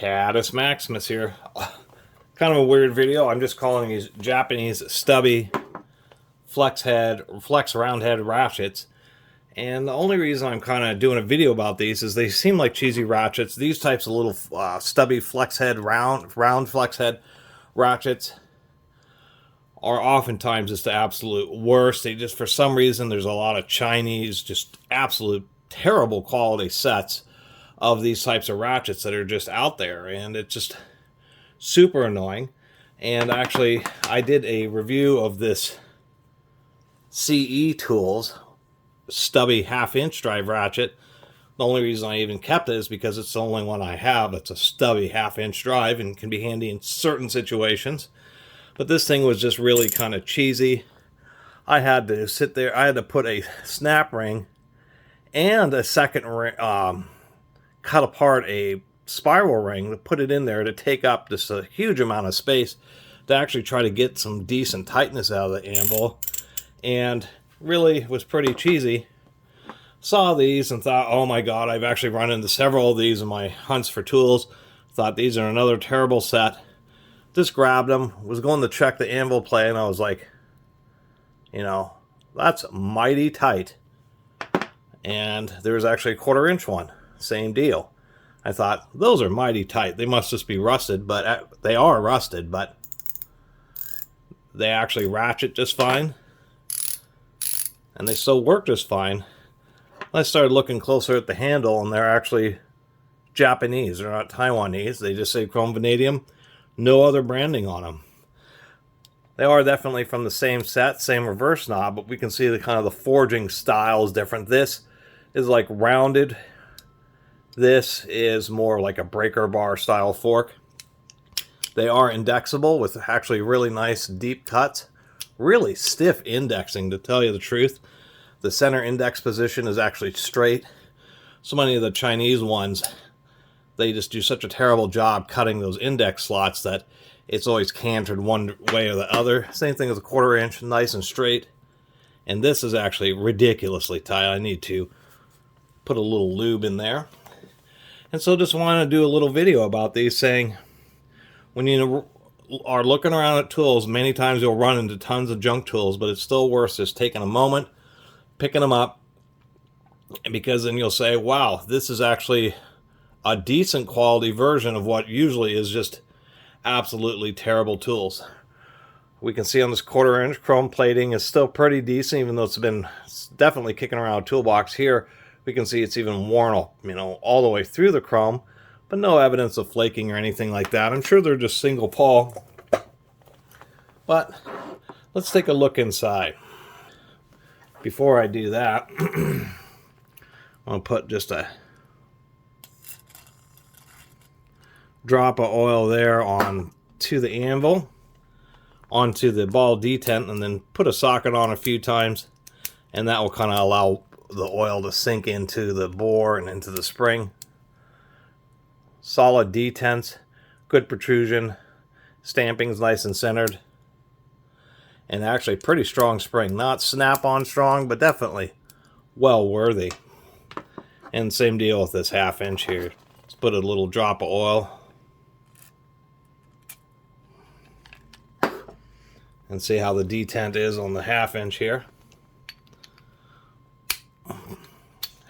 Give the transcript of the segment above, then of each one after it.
Catus Maximus here. Kind of a weird video. I'm just calling these Japanese stubby flex round head ratchets. And the only reason I'm kind of doing a video about these is they seem like cheesy ratchets. These types of little stubby round flex head ratchets are oftentimes just the absolute worst. They just, for some reason, there's a lot of Chinese, just absolute terrible quality sets of these types of ratchets that are just out there, and it's just super annoying. And actually, I did a review of this CE Tools stubby half-inch drive ratchet. The only reason I even kept it is because it's the only one I have. It's a stubby half-inch drive and can be handy in certain situations. But this thing was just really kind of cheesy. I had to sit there. I had to put a snap ring and a second ring, cut apart a spiral ring to put it in there to take up just a huge amount of space to actually try to get some decent tightness out of the anvil. And really was pretty cheesy. Saw these and thought, oh my god, I've actually run into several of these in my hunts for tools. Thought these are another terrible set. Just grabbed them, was going to check the anvil play, and I was like, you know, that's mighty tight. And there was actually a 1/4 inch one. Same deal. I thought, those are mighty tight. They must just be rusted, but they are rusted, but they actually ratchet just fine. And they still work just fine. I started looking closer at the handle, and they're actually Japanese. They're not Taiwanese. They just say chrome vanadium. No other branding on them. They are definitely from the same set, same reverse knob, but we can see the kind of the forging style is different. This is like rounded. This is more like a breaker bar style fork. They are indexable with actually really nice deep cuts. Really stiff indexing, to tell you the truth. The center index position is actually straight. So many of the Chinese ones, they just do such a terrible job cutting those index slots that it's always cantered one way or the other. Same thing as a 1/4 inch, nice and straight. And this is actually ridiculously tight. I need to put a little lube in there. And so just want to do a little video about these, saying when you are looking around at tools, many times you'll run into tons of junk tools, but it's still worth just taking a moment, picking them up, because then you'll say, wow, this is actually a decent quality version of what usually is just absolutely terrible tools. We can see on this 1/4 inch chrome plating is still pretty decent, even though it's definitely kicking around a toolbox here. We can see it's even worn, all the way through the chrome, but no evidence of flaking or anything like that. I'm sure they're just single pawl. But let's take a look inside. Before I do that, I'm going to put just a drop of oil there onto the anvil, onto the ball detent, and then put a socket on a few times, and that will kind of allow the oil to sink into the bore and into the spring. Solid detents, good protrusion, stamping's nice and centered, and actually pretty strong spring. Not snap-on strong, but definitely well worthy. And same deal with this 1/2 inch here. Let's put a little drop of oil and see how the detent is on the 1/2 inch here.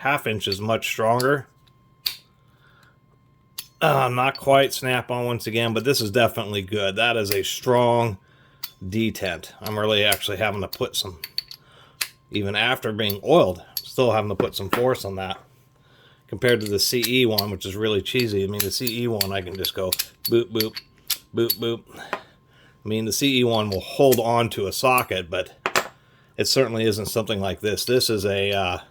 1/2 inch is much stronger. Not quite snap-on once again, but this is definitely good. That is a strong detent. I'm really actually having to put some, even after being oiled, still having to put some force on that. Compared to the CE one, which is really cheesy. I mean, the CE one, I can just go boop, boop, boop, boop. I mean, the CE one will hold on to a socket, but it certainly isn't something like this. This is a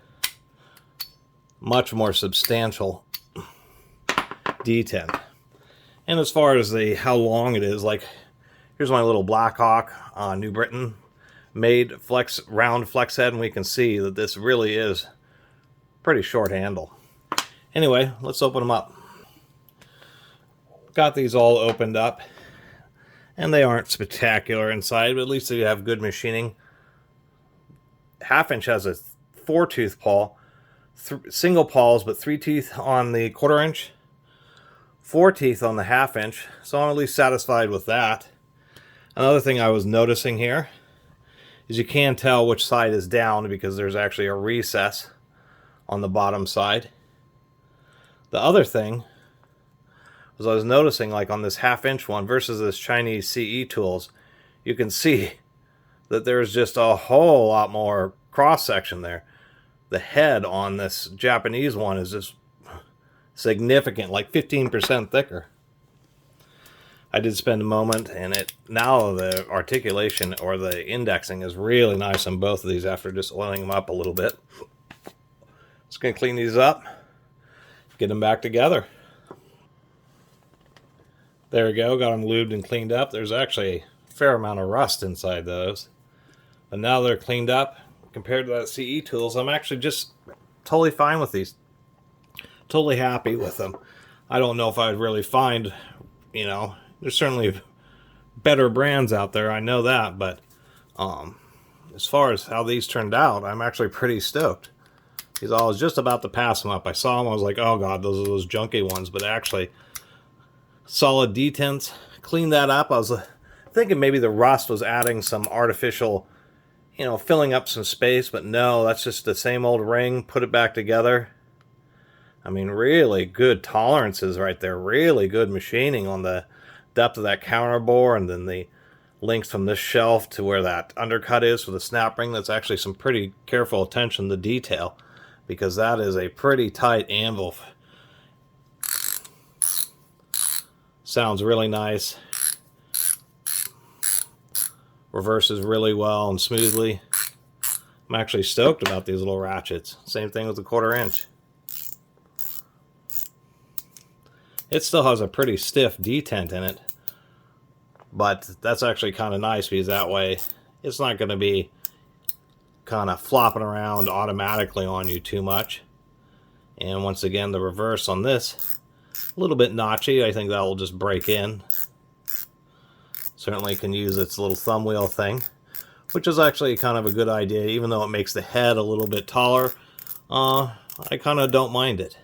much more substantial detent. And as far as how long it is, like, here's my little Blackhawk New Britain made round flex head, and we can see that this really is pretty short handle. Anyway, let's open them up. Got these all opened up, and they aren't spectacular inside, but at least they have good machining. 1/2 inch has a 4-tooth pawl, single pawls, but 3 teeth on the 1/4 inch. 4 teeth on the 1/2 inch, so I'm at least satisfied with that. Another thing I was noticing here is you can tell which side is down because there's actually a recess on the bottom side. The other thing was I was noticing, like on this 1/2 inch one versus this Chinese CE tools, you can see that there's just a whole lot more cross section there. The head on this Japanese one is just significant, like 15% thicker. I did spend a moment, and now the articulation or the indexing is really nice on both of these after just oiling them up a little bit. Just going to clean these up, get them back together. There we go, got them lubed and cleaned up. There's actually a fair amount of rust inside those. But now they're cleaned up, compared to that CE tools, I'm actually just totally fine with these. Totally happy with them. I don't know if I'd really find, there's certainly better brands out there, I know that, but as far as how these turned out, I'm actually pretty stoked. Because I was just about to pass them up. I saw them, I was like, oh god, those are those junky ones, but actually, solid detents. Cleaned that up. I was thinking maybe the rust was adding some artificial, filling up some space, but no, that's just the same old ring, put it back together. I mean, really good tolerances right there, really good machining on the depth of that counter bore, and then the links from this shelf to where that undercut is for the snap ring. That's actually some pretty careful attention to detail, because that is a pretty tight anvil. Sounds really nice. Reverses really well and smoothly. I'm actually stoked about these little ratchets. Same thing with the 1/4 inch. It still has a pretty stiff detent in it, but that's actually kind of nice because that way it's not going to be kind of flopping around automatically on you too much. And once again, the reverse on this, a little bit notchy. I think that will just break in. Certainly can use its little thumb wheel thing, which is actually kind of a good idea, even though it makes the head a little bit taller. I kind of don't mind it.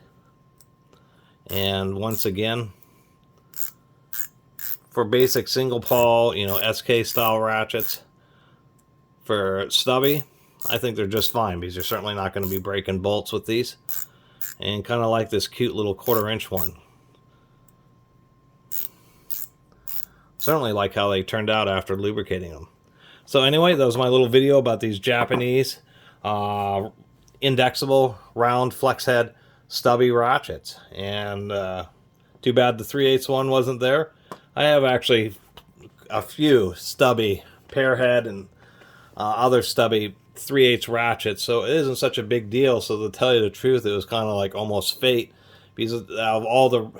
And once again, for basic single pawl, SK style ratchets for Stubby, I think they're just fine because you're certainly not going to be breaking bolts with these. And kind of like this cute little 1/4 inch one. Certainly like how they turned out after lubricating them. So anyway, that was my little video about these Japanese indexable round flex head Stubby ratchets. And too bad the 3/8 one wasn't there. I have actually a few Stubby pair head and other Stubby 3/8 ratchets, so it isn't such a big deal. So to tell you the truth, it was kind of like almost fate, because of all the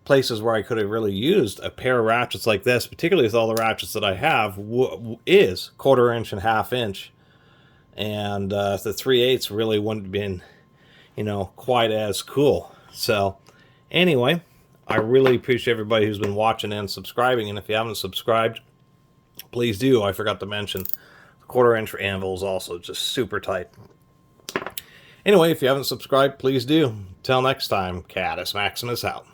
places where I could have really used a pair of ratchets like this, particularly with all the ratchets that I have, is 1/4 inch and 1/2 inch. And the 3/8 really wouldn't have been, quite as cool. So anyway, I really appreciate everybody who's been watching and subscribing. And if you haven't subscribed, please do. I forgot to mention the 1/4 inch anvil is also just super tight. Anyway, if you haven't subscribed, please do. Till next time, Catus Maximus out.